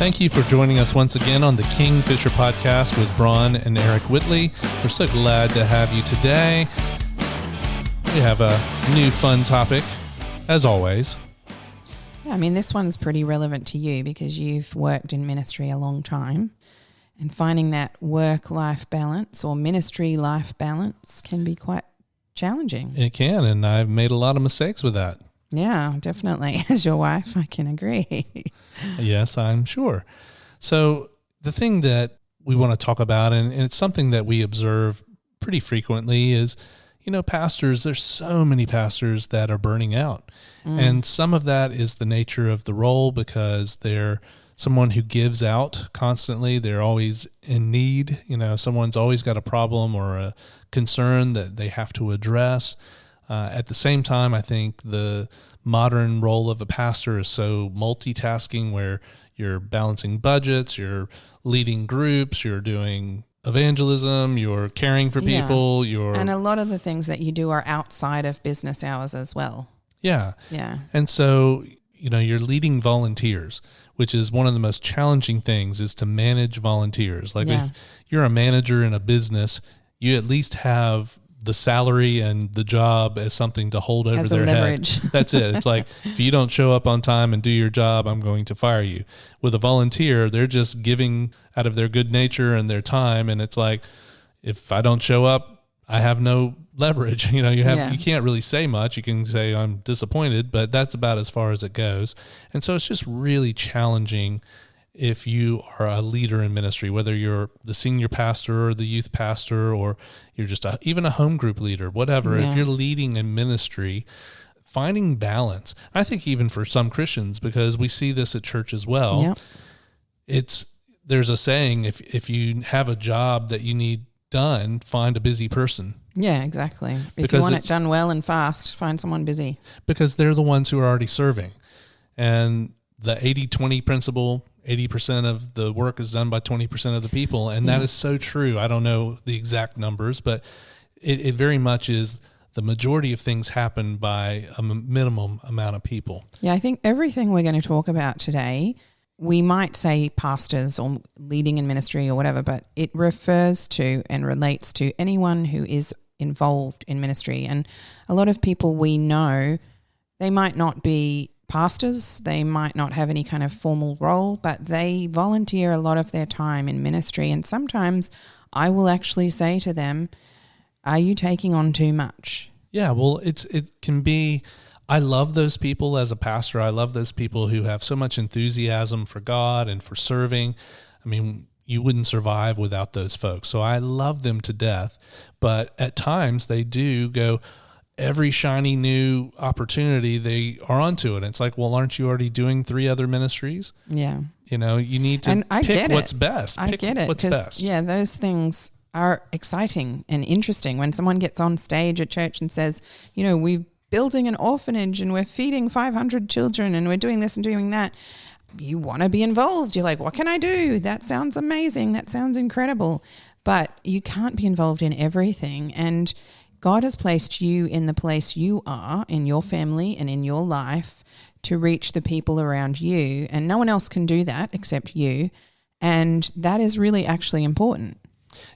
Thank you for joining us once again on the Kingfisher Podcast with Bron and Eric Whitley. We're so glad to have you today. We have a new fun topic, as always. Yeah, I mean, this one's pretty relevant to you because you've worked in ministry a long time, and finding that work-life balance or ministry-life balance can be quite challenging. It can, and I've made a lot of mistakes with that. Yeah, definitely. As your wife, I can agree. Yes, I'm sure. So the thing that we want to talk about, and it's something that we observe pretty frequently, is, pastors, there's so many pastors that are burning out. And some of that is the nature of the role because they're someone who gives out constantly. They're always in need. Someone's always got a problem or a concern that they have to address. At the same time, I think the modern role of a pastor is so multitasking, where you're balancing budgets, you're leading groups, you're doing evangelism, you're caring for people, and a lot of the things that you do are outside of business hours as well. Yeah. Yeah. And so, you're leading volunteers, which is one of the most challenging things, is to manage volunteers. Like if you're a manager in a business, you at least have the salary and the job as something to hold over their leverage. head. That's it. It's like, if you don't show up on time and do your job, I'm going to fire you. With a volunteer, they're just giving out of their good nature and their time. And it's like, if I don't show up, I have no leverage. You can't really say much. You can say I'm disappointed, but that's about as far as it goes. And so it's just really challenging if you are a leader in ministry, whether you're the senior pastor or the youth pastor, or you're just even a home group leader, whatever. If you're leading in ministry, finding balance. I think even for some Christians, because we see this at church as well, there's a saying, if you have a job that you need done, find a busy person. Yeah, exactly. If you want it done well and fast, find someone busy. Because they're the ones who are already serving. And the 80-20 principle, 80% of the work is done by 20% of the people. And that is so true. I don't know the exact numbers, but it very much is the majority of things happen by a minimum amount of people. Yeah, I think everything we're going to talk about today, we might say pastors or leading in ministry or whatever, but it refers to and relates to anyone who is involved in ministry. And a lot of people we know, they might not be pastors, they might not have any kind of formal role, but they volunteer a lot of their time in ministry. And sometimes I will actually say to them, are you taking on too much? Yeah, well, it can be, I love those people as a pastor. I love those people who have so much enthusiasm for God and for serving. I mean, you wouldn't survive without those folks. So I love them to death. But at times they do go, every shiny new opportunity, they are onto it. And it's like, well, aren't you already doing 3 other ministries? Yeah. You need to pick what's best. I get it. What's best. Yeah, those things are exciting and interesting. When someone gets on stage at church and says, we're building an orphanage and we're feeding 500 children and we're doing this and doing that, you want to be involved. You're like, what can I do? That sounds amazing. That sounds incredible. But you can't be involved in everything. And God has placed you in the place you are in your family and in your life to reach the people around you. And no one else can do that except you. And that is really actually important.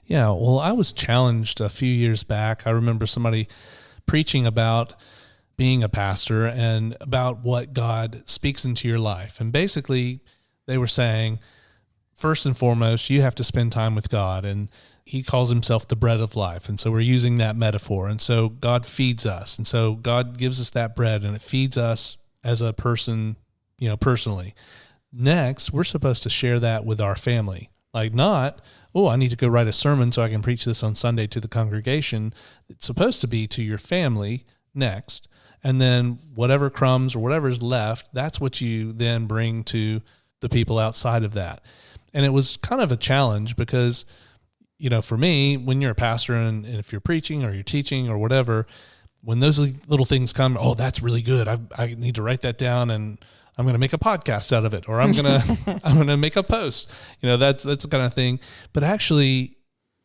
Yeah. Well, I was challenged a few years back. I remember somebody preaching about being a pastor and about what God speaks into your life. And basically they were saying, first and foremost, you have to spend time with God. And he calls himself the bread of life. And so we're using that metaphor. And so God feeds us. And so God gives us that bread and it feeds us as a person, personally. Next, we're supposed to share that with our family. Like not, I need to go write a sermon so I can preach this on Sunday to the congregation. It's supposed to be to your family next. And then whatever crumbs or whatever's left, that's what you then bring to the people outside of that. And it was kind of a challenge because for me, when you're a pastor and if you're preaching or you're teaching or whatever, when those little things come, that's really good. I need to write that down and I'm going to make a podcast out of it, or I'm going to make a post. That's the kind of thing. But actually,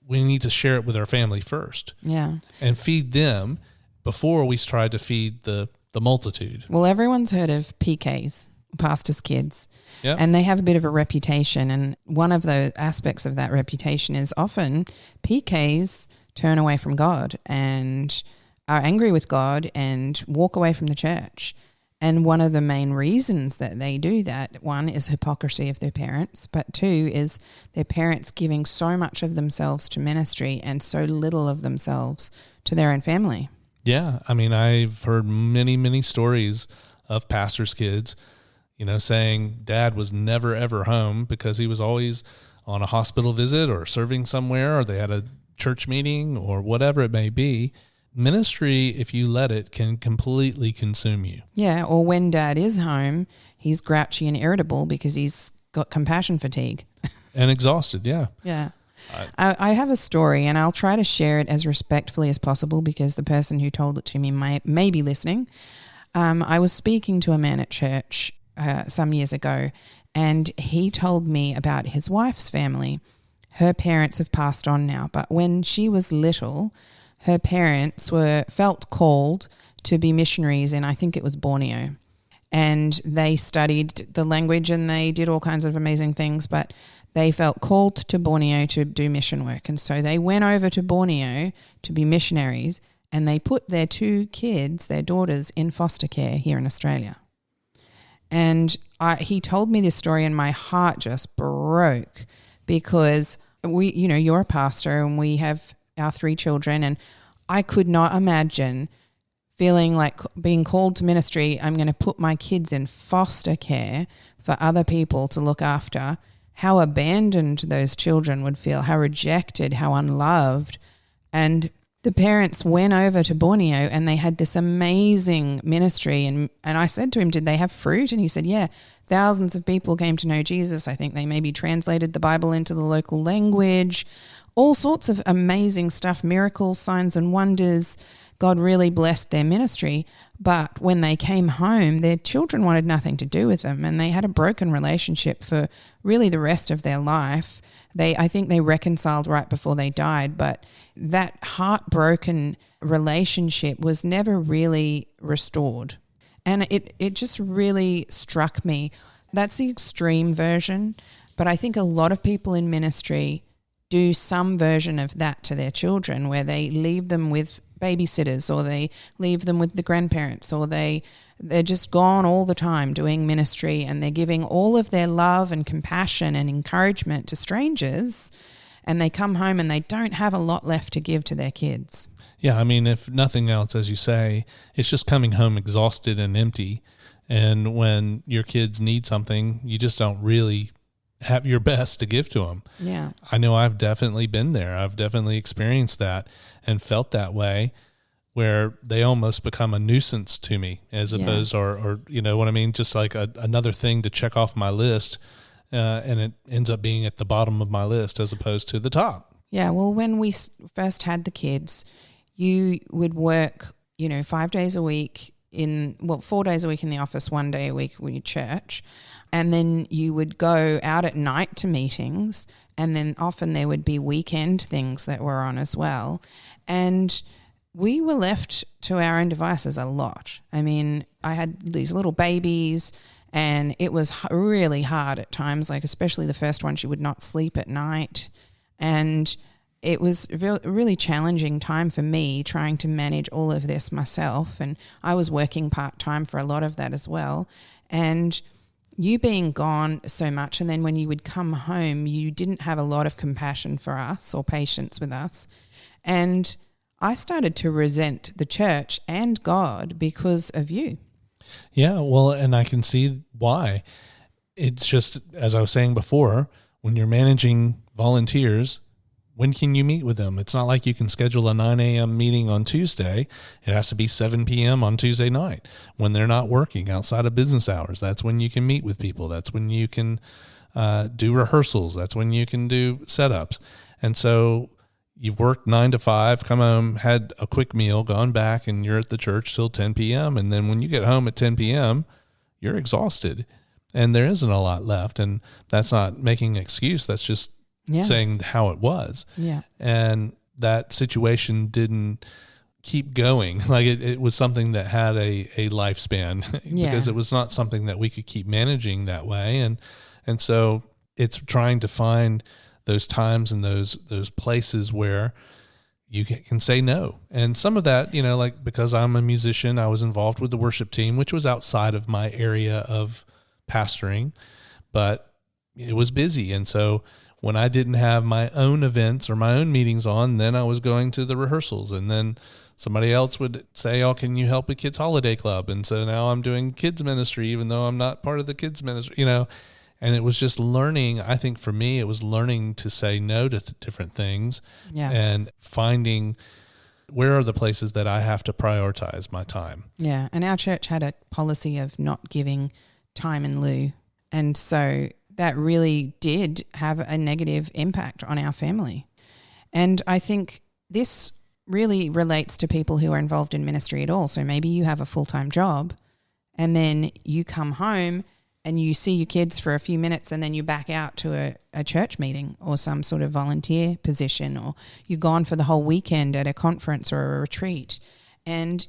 we need to share it with our family first. Yeah. And feed them before we try to feed the multitude. Well, everyone's heard of PKs pastors' kids. Yeah. And they have a bit of a reputation. And one of the aspects of that reputation is often PKs turn away from God and are angry with God and walk away from the church. And one of the main reasons that they do that, one, is hypocrisy of their parents, but two is their parents giving so much of themselves to ministry and so little of themselves to their own family. Yeah. I mean, I've heard many, many stories of pastors' kids, saying dad was never, ever home because he was always on a hospital visit or serving somewhere, or they had a church meeting or whatever it may be. Ministry, if you let it, can completely consume you. Yeah, or when dad is home, he's grouchy and irritable because he's got compassion fatigue. And exhausted, yeah. Yeah. I have a story, and I'll try to share it as respectfully as possible because the person who told it to me may be listening. I was speaking to a man at church some years ago, and he told me about his wife's family. Her parents have passed on now, but when she was little, her parents felt called to be missionaries in, I think it was Borneo. And they studied the language and they did all kinds of amazing things, but they felt called to Borneo to do mission work. And so they went over to Borneo to be missionaries, and they put their 2 kids, their daughters, in foster care here in Australia. And he told me this story and my heart just broke because you're a pastor and we have our 3 children, and I could not imagine feeling like being called to ministry. I'm going to put my kids in foster care for other people to look after. How abandoned those children would feel, how rejected, how unloved. And the parents went over to Borneo and they had this amazing ministry. And I said to him, did they have fruit? And he said, yeah, thousands of people came to know Jesus. I think they maybe translated the Bible into the local language. All sorts of amazing stuff, miracles, signs and wonders. God really blessed their ministry. But when they came home, their children wanted nothing to do with them, and they had a broken relationship for really the rest of their life. I think they reconciled right before they died, but that heartbroken relationship was never really restored. And it just really struck me. That's the extreme version, but I think a lot of people in ministry do some version of that to their children, where they leave them with babysitters, or they leave them with the grandparents, or they're just gone all the time doing ministry, and they're giving all of their love and compassion and encouragement to strangers, and they come home and they don't have a lot left to give to their kids. Yeah, I mean, if nothing else, as you say, it's just coming home exhausted and empty. And when your kids need something, you just don't really have your best to give to them. Yeah. I know I've definitely been there. I've definitely experienced that and felt that way, where they almost become a nuisance to me as opposed, or you know what I mean? Just like another thing to check off my list. And it ends up being at the bottom of my list as opposed to the top. Yeah. Well, when we first had the kids, you would work, 5 days a week 4 days a week in the office, 1 day a week when you church. And then you would go out at night to meetings, and then often there would be weekend things that were on as well. And we were left to our own devices a lot. I mean, I had these little babies, and it was really hard at times, like especially the first one, she would not sleep at night. And it was a really challenging time for me trying to manage all of this myself. And I was working part-time for a lot of that as well. And you being gone so much, and then when you would come home, you didn't have a lot of compassion for us or patience with us. And I started to resent the church and God because of you. Yeah, well, and I can see why. It's just, as I was saying before, when you're managing volunteers, when can you meet with them? It's not like you can schedule a 9 a.m. meeting on Tuesday. It has to be 7 p.m. on Tuesday night when they're not working outside of business hours. That's when you can meet with people. That's when you can do rehearsals. That's when you can do setups. And so you've worked 9 to 5, come home, had a quick meal, gone back, and you're at the church till 10 p.m. And then when you get home at 10 p.m., you're exhausted and there isn't a lot left. And that's not making an excuse. That's just saying how it was. Yeah. And that situation didn't keep going. Like it was something that had a lifespan because it was not something that we could keep managing that way. And so it's trying to find those times and those places where you can say no. And some of that, like because I'm a musician, I was involved with the worship team, which was outside of my area of pastoring, but it was busy. And so when I didn't have my own events or my own meetings on, then I was going to the rehearsals, and then somebody else would say, "Oh, can you help a kids holiday club?" And so now I'm doing kids ministry, even though I'm not part of the kids ministry, and it was just learning. I think for me, it was learning to say no to different things and finding where are the places that I have to prioritize my time. Yeah. And our church had a policy of not giving time in lieu. And so that really did have a negative impact on our family. And I think this really relates to people who are involved in ministry at all. So maybe you have a full-time job and then you come home and you see your kids for a few minutes and then you back out to a church meeting or some sort of volunteer position, or you're gone for the whole weekend at a conference or a retreat. And,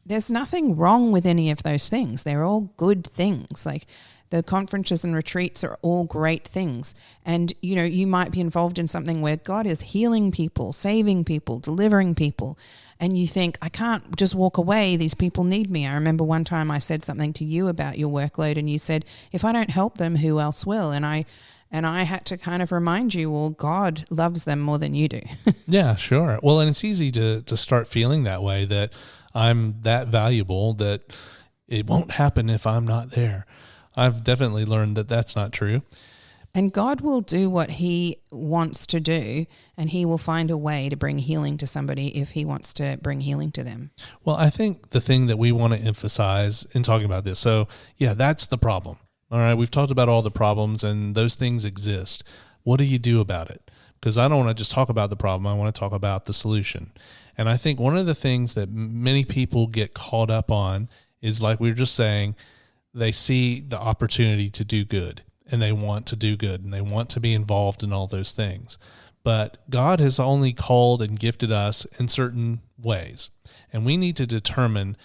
there's nothing wrong with any of those things. They're all good things. Like, the conferences and retreats are all great things. And, you might be involved in something where God is healing people, saving people, delivering people. And you think, I can't just walk away. These people need me. I remember one time I said something to you about your workload and you said, if I don't help them, who else will? And I had to kind of remind you, well, God loves them more than you do. Yeah, sure. Well, and it's easy to start feeling that way, that I'm that valuable that it won't happen if I'm not there. I've definitely learned that that's not true. And God will do what he wants to do, and he will find a way to bring healing to somebody if he wants to bring healing to them. Well, I think the thing that we want to emphasize in talking about this, so yeah, that's the problem. All right, we've talked about all the problems and those things exist. What do you do about it? Because I don't want to just talk about the problem. I want to talk about the solution. And I think one of the things that many people get caught up on is, like we were just saying, they see the opportunity to do good, and they want to do good, and they want to be involved in all those things. But God has only called and gifted us in certain ways, and we need to determine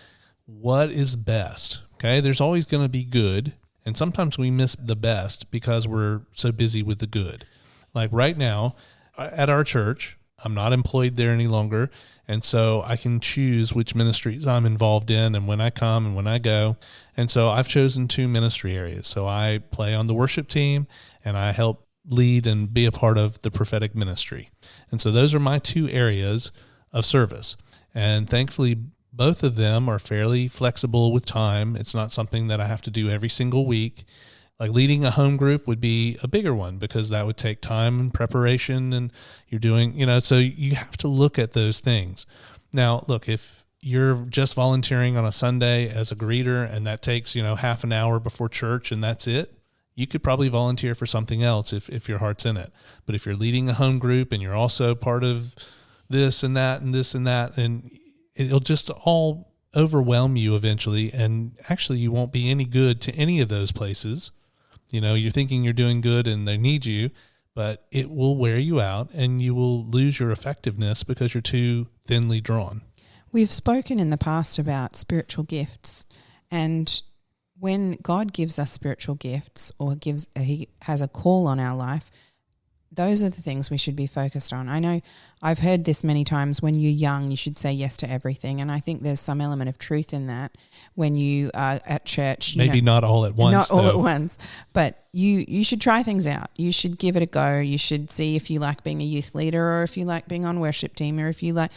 what is best. Okay, there's always going to be good, and sometimes we miss the best because we're so busy with the good. Like right now at our church, I'm not employed there any longer, and so I can choose which ministries I'm involved in and when I come and when I go. And so I've chosen 2 ministry areas. So I play on the worship team, and I help lead and be a part of the prophetic ministry. And so those are my 2 areas of service. And thankfully, both of them are fairly flexible with time. It's not something that I have to do every single week. Like leading a home group would be a bigger one because that would take time and preparation, and you're doing, so you have to look at those things. Now, look, if you're just volunteering on a Sunday as a greeter and that takes, half an hour before church and that's it, you could probably volunteer for something else if your heart's in it. But if you're leading a home group and you're also part of this and that and this and that, and it'll just all overwhelm you eventually, and actually you won't be any good to any of those places. You're thinking you're doing good and they need you, but it will wear you out and you will lose your effectiveness because you're too thinly drawn. We've spoken in the past about spiritual gifts, and when God gives us spiritual gifts or he has a call on our life, those are the things we should be focused on. I know I've heard this many times, when you're young, you should say yes to everything. And I think there's some element of truth in that when you are at church. Maybe not all at once. Not all at once, but you should try things out. You should give it a go. You should see if you like being a youth leader, or if you like being on worship team, or if you like,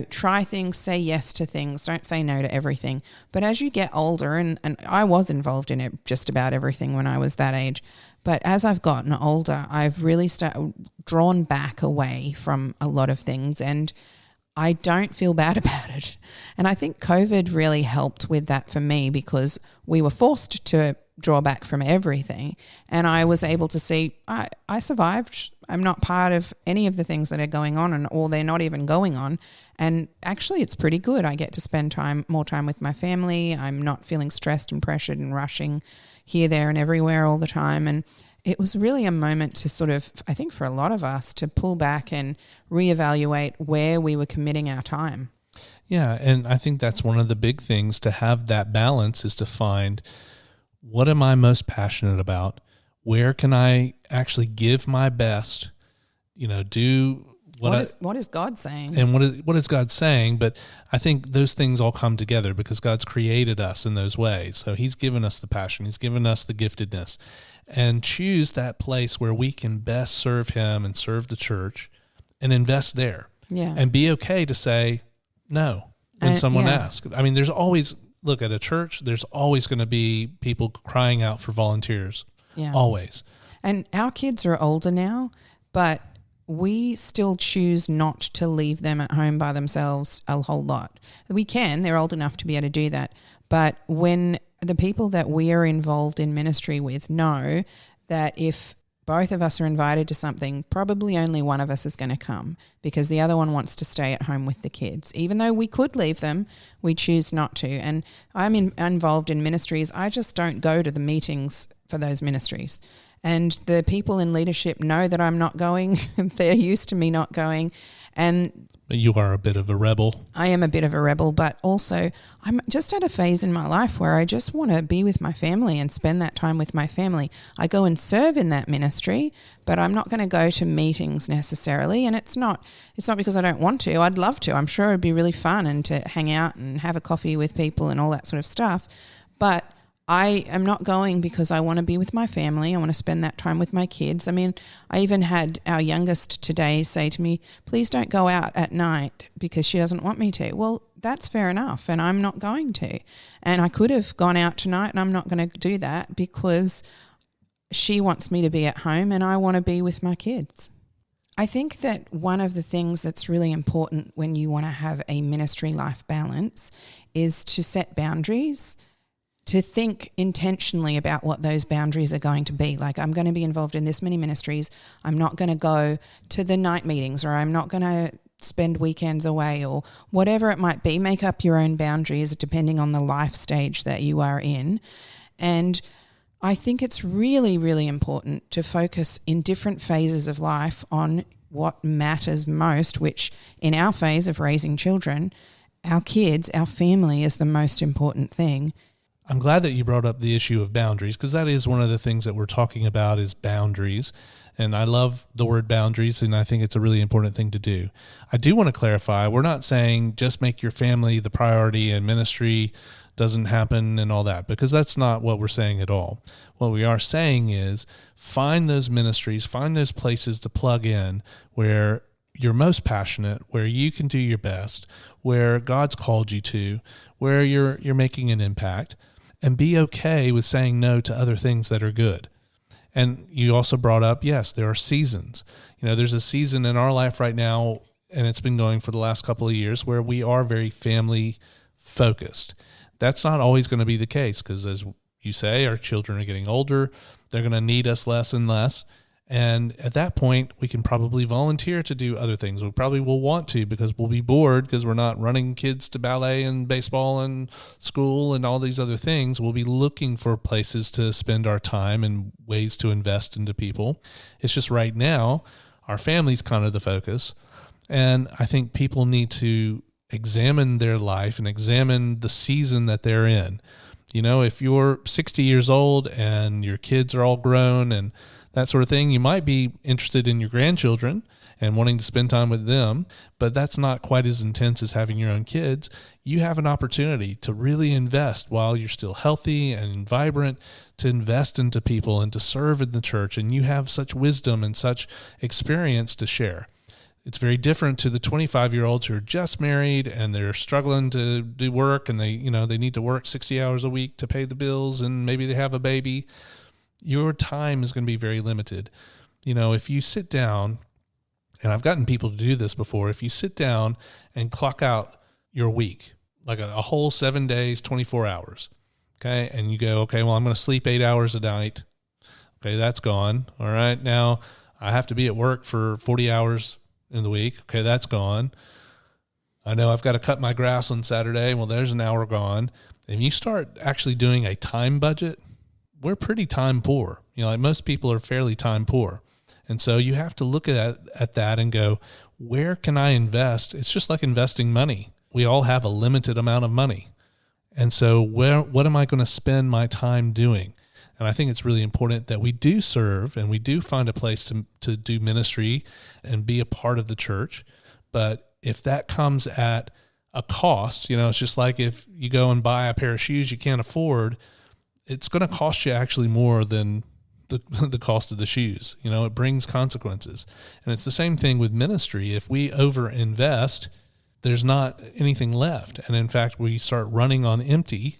try things, say yes to things. Don't say no to everything. But as you get older, and I was involved in it just about everything when I was that age, but as I've gotten older, I've really drawn back away from a lot of things, and I don't feel bad about it. And I think COVID really helped with that for me, because we were forced to draw back from everything, and I was able to see I survived. I'm not part of any of the things that are going on, or they're not even going on. And actually it's pretty good. I get to spend more time with my family. I'm not feeling stressed and pressured and rushing here, there, and everywhere all the time. And it was really a moment to sort of, I think for a lot of us, to pull back and reevaluate where we were committing our time. Yeah, and I think that's one of the big things to have that balance is to find what am I most passionate about? Where can I actually give my best? Do what is God saying? and what is God saying? But I think those things all come together because God's created us in those ways. So he's given us the passion. He's given us the giftedness. And choose that place where we can best serve him and serve the church and invest there. Yeah. And be okay to say no when someone asks. I mean, there's always, look, at a church, there's always going to be people crying out for volunteers. Yeah. Always. And our kids are older now, but we still choose not to leave them at home by themselves a whole lot. We can, they're old enough to be able to do that. But when the people that we are involved in ministry with know that if both of us are invited to something, probably only one of us is going to come because the other one wants to stay at home with the kids. Even though we could leave them, we choose not to. And I'm involved in ministries. I just don't go to the meetings for those ministries. And the people in leadership know that I'm not going. They're used to me not going. And you are a bit of a rebel. I am a bit of a rebel, but also I'm just at a phase in my life where I just want to be with my family and spend that time with my family. I go and serve in that ministry, but I'm not going to go to meetings necessarily. And it's not because I don't want to. I'd love to. I'm sure it'd be really fun and to hang out and have a coffee with people and all that sort of stuff. But I am not going because I want to be with my family. I want to spend that time with my kids. I mean, I even had our youngest today say to me, please don't go out at night because she doesn't want me to. Well, that's fair enough, and I'm not going to. And I could have gone out tonight, and I'm not going to do that because she wants me to be at home and I want to be with my kids. I think that one of the things that's really important when you want to have a ministry life balance is to set boundaries, to think intentionally about what those boundaries are going to be. Like, I'm going to be involved in this many ministries. I'm not going to go to the night meetings, or I'm not going to spend weekends away, or whatever it might be. Make up your own boundaries depending on the life stage that you are in. And I think it's really, really important to focus in different phases of life on what matters most, which in our phase of raising children, our kids, our family is the most important thing. I'm glad that you brought up the issue of boundaries because that is one of the things that we're talking about is boundaries. And I love the word boundaries, and I think it's a really important thing to do. I do want to clarify, we're not saying just make your family the priority and ministry doesn't happen and all that, because that's not what we're saying at all. What we are saying is find those ministries, find those places to plug in where you're most passionate, where you can do your best, where God's called you to, where you're making an impact. And be okay with saying no to other things that are good. And you also brought up, yes, there are seasons. There's a season in our life right now, and it's been going for the last couple of years, where we are very family focused. That's not always going to be the case because, as you say, our children are getting older. They're going to need us less and less. And at that point, we can probably volunteer to do other things. We probably will want to because we'll be bored because we're not running kids to ballet and baseball and school and all these other things. We'll be looking for places to spend our time and ways to invest into people. It's just right now, our family's kind of the focus. And I think people need to examine their life and examine the season that they're in. If you're 60 years old and your kids are all grown and that sort of thing, you might be interested in your grandchildren and wanting to spend time with them, but that's not quite as intense as having your own kids. You have an opportunity to really invest while you're still healthy and vibrant, to invest into people and to serve in the church, and you have such wisdom and such experience to share. It's very different to the 25-year-olds who are just married and they're struggling to do work, and they need to work 60 hours a week to pay the bills, and maybe they have a baby. Your time is going to be very limited. If you sit down, and I've gotten people to do this before, if you sit down and clock out your week, like a whole 7 days, 24 hours, okay, and you go, okay, well, I'm going to sleep 8 hours a night. Okay, that's gone. All right, now I have to be at work for 40 hours in the week. Okay, that's gone. I know I've got to cut my grass on Saturday. Well, there's an hour gone. And you start actually doing a time budget, we're pretty time poor. Like most people are fairly time poor. And so you have to look at that and go, where can I invest? It's just like investing money. we all have a limited amount of money. And so what am I going to spend my time doing? And I think it's really important that we do serve and we do find a place to do ministry and be a part of the church. But if that comes at a cost, it's just like if you go and buy a pair of shoes you can't afford, it's going to cost you actually more than the cost of the shoes. It brings consequences. And it's the same thing with ministry. If we overinvest, there's not anything left. And in fact, we start running on empty.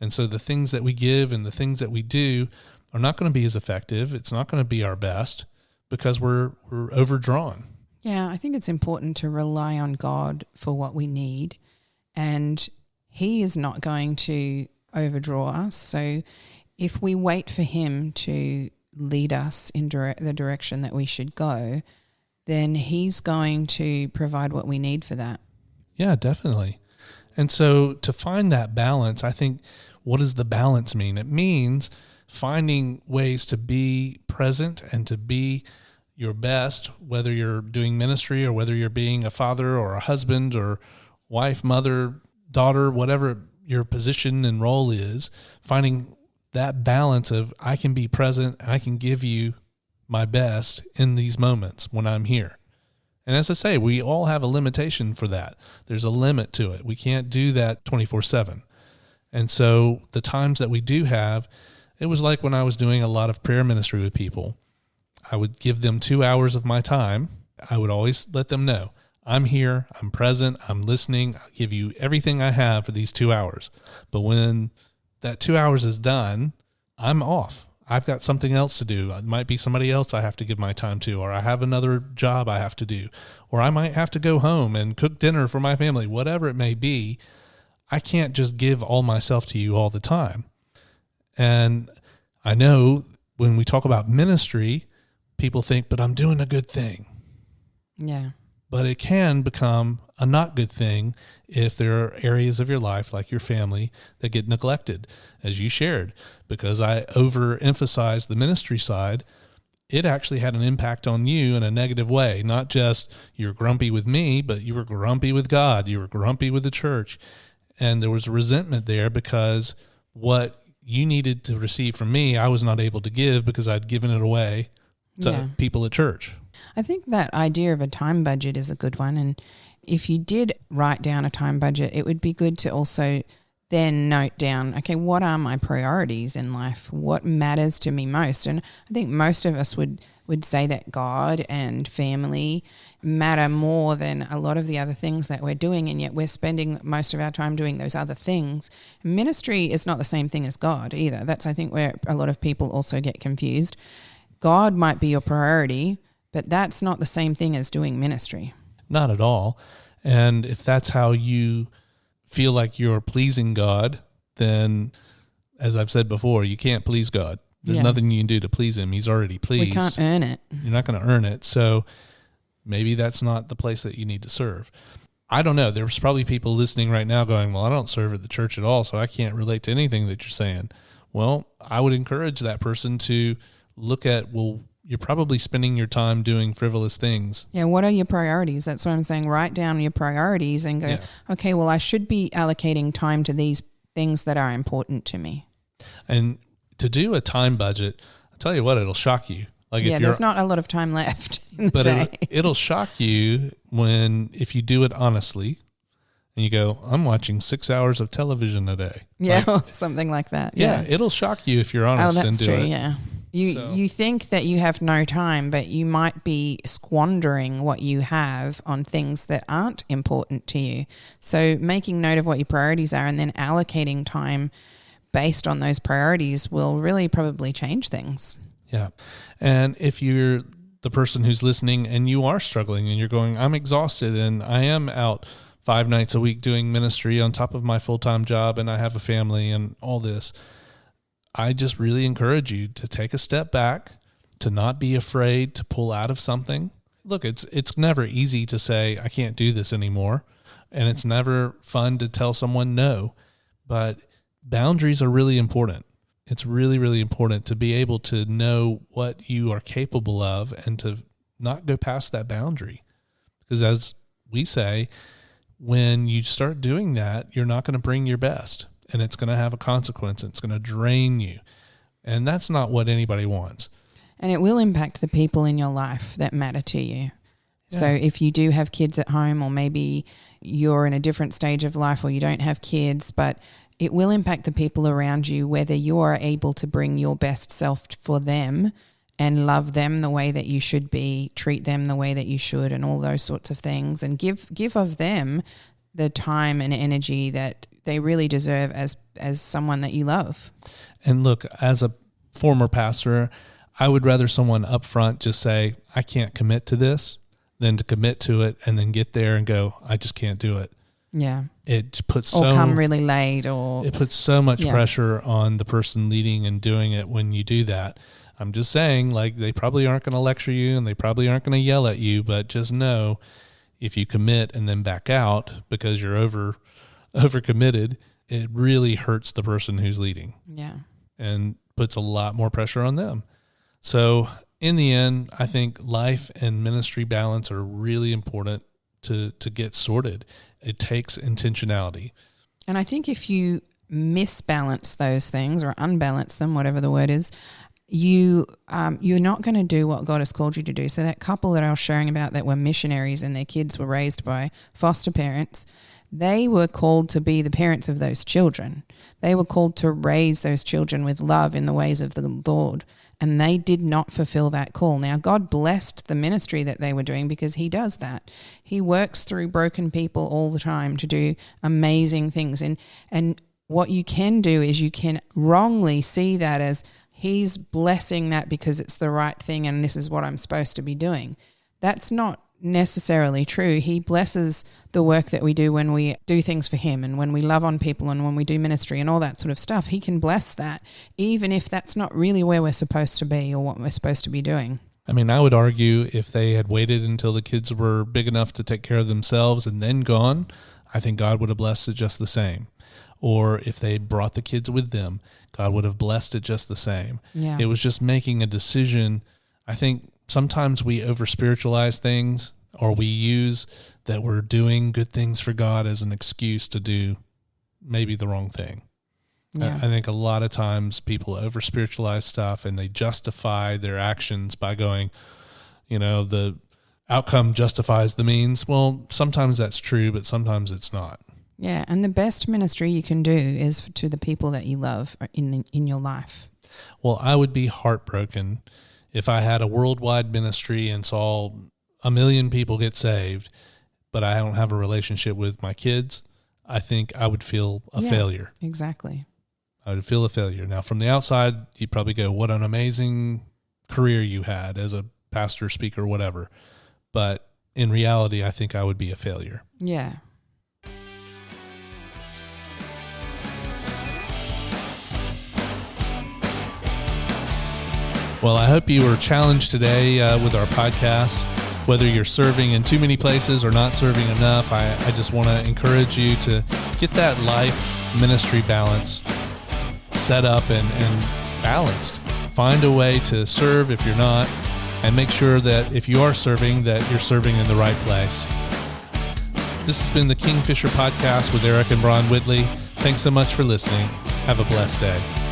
And so the things that we give and the things that we do are not going to be as effective. It's not going to be our best because we're overdrawn. Yeah, I think it's important to rely on God for what we need. And he is not going to overdraw us. So if we wait for him to lead us in the direction that we should go, then he's going to provide what we need for that. Yeah, definitely. And so to find that balance, I think, what does the balance mean? It means finding ways to be present and to be your best, whether you're doing ministry or whether you're being a father or a husband or wife, mother, daughter, whatever your position and role is, finding that balance of I can be present, I can give you my best in these moments when I'm here. And as I say, we all have a limitation for that. There's a limit to it. We can't do that 24/7. And so the times that we do have, it was like when I was doing a lot of prayer ministry with people. I would give them 2 hours of my time. I would always let them know, I'm here, I'm present, I'm listening, I'll give you everything I have for these 2 hours. But when that 2 hours is done, I'm off. I've got something else to do. It might be somebody else I have to give my time to, or I have another job I have to do, or I might have to go home and cook dinner for my family, whatever it may be. I can't just give all myself to you all the time. And I know when we talk about ministry, people think, but I'm doing a good thing. Yeah. But it can become a not good thing if there are areas of your life, like your family, that get neglected, as you shared. Because I overemphasized the ministry side, it actually had an impact on you in a negative way. Not just you're grumpy with me, but you were grumpy with God. You were grumpy with the church. And there was resentment there because what you needed to receive from me, I was not able to give because I'd given it away to people at church. I think that idea of a time budget is a good one. And if you did write down a time budget, it would be good to also then note down, okay, what are my priorities in life? What matters to me most? And I think most of us would say that God and family matter more than a lot of the other things that we're doing, and yet we're spending most of our time doing those other things. Ministry is not the same thing as God either. That's, I think, where a lot of people also get confused. God might be your priority, but that's not the same thing as doing ministry. Not at all. And if that's how you feel like you're pleasing God, then, as I've said before, you can't please God. There's nothing you can do to please him. He's already pleased. We can't earn it. You're not going to earn it. So maybe that's not the place that you need to serve. I don't know. There's probably people listening right now going, well, I don't serve at the church at all, so I can't relate to anything that you're saying. Well, I would encourage that person to look at, well, you're probably spending your time doing frivolous things. Yeah, what are your priorities? That's what I'm saying. Write down your priorities and go, okay, well, I should be allocating time to these things that are important to me. And to do a time budget, I'll tell you what, it'll shock you. Like there's not a lot of time left in the day. It'll shock you if you do it honestly and you go, I'm watching 6 hours of television a day. Yeah, something like that. Yeah, it'll shock you if you're honest and do it. Oh, that's true, yeah. You think that you have no time, but you might be squandering what you have on things that aren't important to you. So making note of what your priorities are and then allocating time based on those priorities will really probably change things. Yeah. And if you're the person who's listening and you are struggling and you're going, I'm exhausted and I am out 5 nights a week doing ministry on top of my full-time job and I have a family and all this, I just really encourage you to take a step back, to not be afraid to pull out of something. Look, it's never easy to say, I can't do this anymore. And it's never fun to tell someone no, but boundaries are really important. It's really, really important to be able to know what you are capable of and to not go past that boundary. Because as we say, when you start doing that, you're not going to bring your best, and it's going to have a consequence. It's going to drain you. And that's not what anybody wants. And it will impact the people in your life that matter to you. Yeah. So if you do have kids at home, or maybe you're in a different stage of life, or you don't have kids, but it will impact the people around you, whether you are able to bring your best self for them and love them the way that you should be, treat them the way that you should, and all those sorts of things, and give of them the time and energy that they really deserve as someone that you love. And look, as a former pastor, I would rather someone up front just say, I can't commit to this, than to commit to it and then get there and go, I just can't do it. Yeah. It puts or come really late, or it puts so much pressure on the person leading and doing it when you do that. I'm just saying, like, they probably aren't going to lecture you and they probably aren't going to yell at you, but just know if you commit and then back out because you're overcommitted, it really hurts the person who's leading. Yeah. And puts a lot more pressure on them. So in the end, I think life and ministry balance are really important to get sorted. It takes intentionality. And I think if you misbalance those things or unbalance them, whatever the word is, you're not going to do what God has called you to do. So that couple that I was sharing about that were missionaries and their kids were raised by foster parents, they were called to be the parents of those children. They were called to raise those children with love in the ways of the Lord. And they did not fulfill that call. Now, God blessed the ministry that they were doing because he does that. He works through broken people all the time to do amazing things. And what you can do is you can wrongly see that as he's blessing that because it's the right thing and this is what I'm supposed to be doing. That's not necessarily true. He blesses the work that we do when we do things for him and when we love on people and when we do ministry and all that sort of stuff. He can bless that, even if that's not really where we're supposed to be or what we're supposed to be doing. I mean, I would argue if they had waited until the kids were big enough to take care of themselves and then gone, I think God would have blessed it just the same. Or if they brought the kids with them, God would have blessed it just the same. Yeah. It was just making a decision. I think sometimes we over-spiritualize things, or we use that we're doing good things for God as an excuse to do maybe the wrong thing. Yeah. I think a lot of times people over-spiritualize stuff and they justify their actions by going, the outcome justifies the means. Well, sometimes that's true, but sometimes it's not. Yeah, and the best ministry you can do is to the people that you love in your life. Well, I would be heartbroken if I had a worldwide ministry and saw 1 million people get saved, but I don't have a relationship with my kids. I think I would feel a failure. Exactly. I would feel a failure. Now, from the outside, you'd probably go, what an amazing career you had as a pastor, speaker, whatever. But in reality, I think I would be a failure. Yeah. Well, I hope you were challenged today with our podcast. Whether you're serving in too many places or not serving enough, I just want to encourage you to get that life ministry balance set up and balanced. Find a way to serve if you're not, and make sure that if you are serving, that you're serving in the right place. This has been the Kingfisher Podcast with Eric and Bron Whitley. Thanks so much for listening. Have a blessed day.